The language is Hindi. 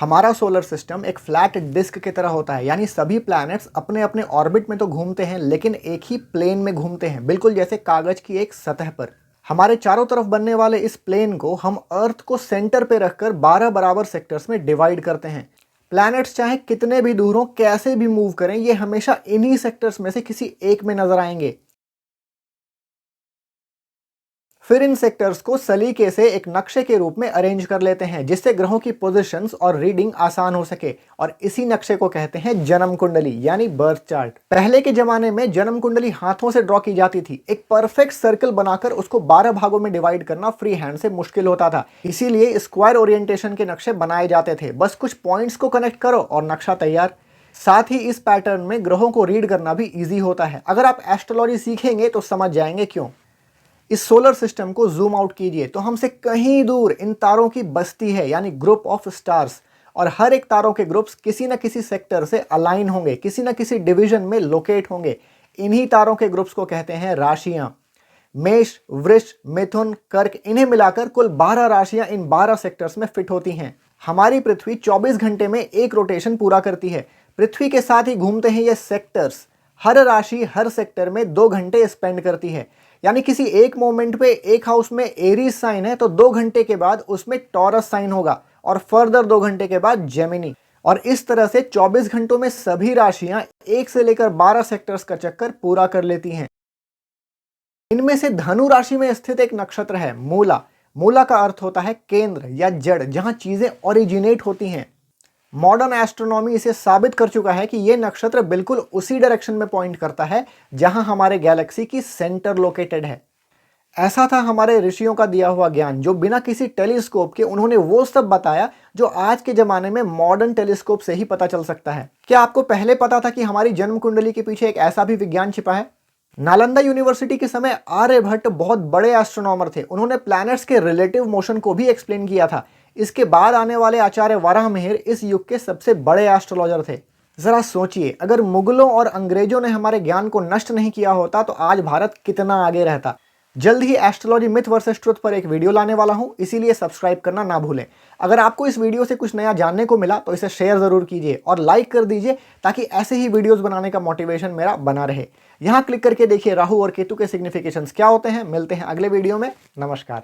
हमारा सोलर सिस्टम एक फ्लैट डिस्क की तरह होता है, यानी सभी प्लैनेट्स अपने अपने ऑर्बिट में तो घूमते हैं लेकिन एक ही प्लेन में घूमते हैं, बिल्कुल जैसे कागज की एक सतह पर। हमारे चारों तरफ बनने वाले इस प्लेन को हम अर्थ को सेंटर पे रखकर 12 बराबर सेक्टर्स में डिवाइड करते हैं। प्लैनेट्स चाहे कितने भी दूर हों, कैसे भी मूव करें, ये हमेशा इन्हीं सेक्टर्स में से किसी एक में नजर आएंगे। फिर इन सेक्टर्स को सलीके से एक नक्शे के रूप में अरेंज कर लेते हैं जिससे ग्रहों की पोजीशंस और रीडिंग आसान हो सके, और इसी नक्शे को कहते हैं जन्म कुंडली यानी बर्थ चार्ट। पहले के जमाने में जन्म कुंडली हाथों से ड्रॉ की जाती थी। एक परफेक्ट सर्कल बनाकर उसको 12 भागों में डिवाइड करना फ्री हैंड से मुश्किल होता था, इसीलिए स्क्वायर ओरिएंटेशन के नक्शे बनाए जाते थे। बस कुछ पॉइंट्स को कनेक्ट करो और नक्शा तैयार। साथ ही इस पैटर्न में ग्रहों को रीड करना भी ईजी होता है। अगर आप एस्ट्रोलॉजी सीखेंगे तो समझ जाएंगे क्यों। इस सोलर सिस्टम को जूम आउट कीजिए तो हमसे कहीं दूर इन तारों की बस्ती है, यानी ग्रुप ऑफ स्टार्स, और हर एक तारों के ग्रुप्स किसी न किसी सेक्टर से अलाइन होंगे, किसी न किसी डिवीजन में लोकेट होंगे। इन्हीं तारों के ग्रुप्स को कहते हैं राशियां। मेष, वृष, मिथुन, कर्क, इन्हें मिलाकर कुल 12 राशियां इन 12 सेक्टर्स में फिट होती हैं। हमारी पृथ्वी 24 घंटे में एक रोटेशन पूरा करती है। पृथ्वी के साथ ही घूमते हैं ये सेक्टर्स। हर राशि हर सेक्टर में 2 घंटे स्पेंड करती है, यानी किसी एक मोमेंट पे एक हाउस में एरीज साइन है तो 2 घंटे के बाद उसमें टॉरस साइन होगा, और फर्दर 2 घंटे के बाद जेमिनी। और इस तरह से 24 घंटों में सभी राशियां 1 से लेकर 12 सेक्टर्स का चक्कर पूरा कर लेती हैं। इनमें से धनु राशि में स्थित एक नक्षत्र है मूला। मूला का अर्थ होता है केंद्र या जड़, जहां चीजें ओरिजिनेट होती हैं। मॉडर्न एस्ट्रोनॉमी इसे साबित कर चुका है कि यह नक्षत्र बिल्कुल उसी डायरेक्शन में पॉइंट करता है जहां हमारे गैलेक्सी की सेंटर लोकेटेड है। ऐसा था हमारे ऋषियों का दिया हुआ ज्ञान, जो बिना किसी टेलीस्कोप के उन्होंने वो सब बताया जो आज के जमाने में मॉडर्न टेलीस्कोप से ही पता चल सकता है। क्या आपको पहले पता था कि हमारी जन्म कुंडली के पीछे एक ऐसा भी विज्ञान छिपा है? नालंदा यूनिवर्सिटी के समय आर्यभट्ट बहुत बड़े एस्ट्रोनॉमर थे। उन्होंने प्लैनेट्स के रिलेटिव मोशन को भी एक्सप्लेन किया था। इसके बाद आने वाले आचार्य वराहमिहिर इस युग के सबसे बड़े एस्ट्रोलॉजर थे। जरा सोचिए, अगर मुगलों और अंग्रेजों ने हमारे ज्ञान को नष्ट नहीं किया होता तो आज भारत कितना आगे रहता। जल्द ही एस्ट्रोलॉजी मिथ वर्सेस ट्रुथ पर एक वीडियो लाने वाला हूं, इसीलिए सब्सक्राइब करना ना भूलें। अगर आपको इस वीडियो से कुछ नया जानने को मिला तो इसे शेयर जरूर कीजिए और लाइक कर दीजिए, ताकि ऐसे ही वीडियोस बनाने का मोटिवेशन मेरा बना रहे। यहां क्लिक करके देखिए राहु और केतु के सिग्निफिकेशंस क्या होते हैं। मिलते हैं अगले वीडियो में। नमस्कार।